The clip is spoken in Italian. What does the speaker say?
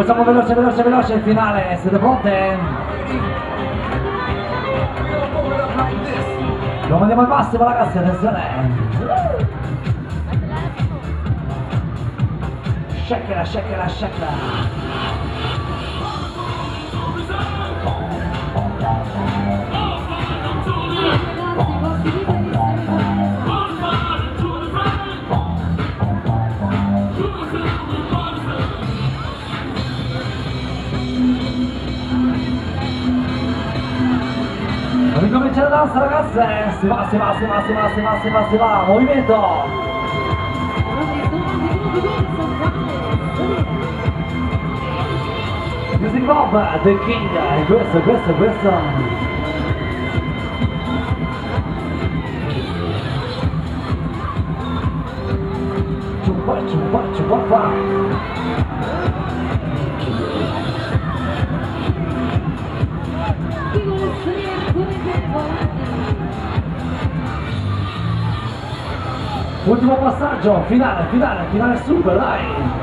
Facciamo veloce, veloce, veloce il finale, siete pronte? Lo mandiamo al massimo ragazzi, attenzione! Shackla, shackla, shackla! Ricomincia la danza ragazze, si va, si va, si va, si va, si va, si va, si va, movimento! Music Bob, The King, e questo. Ciuppa. Ultimo passaggio, finale super, dai!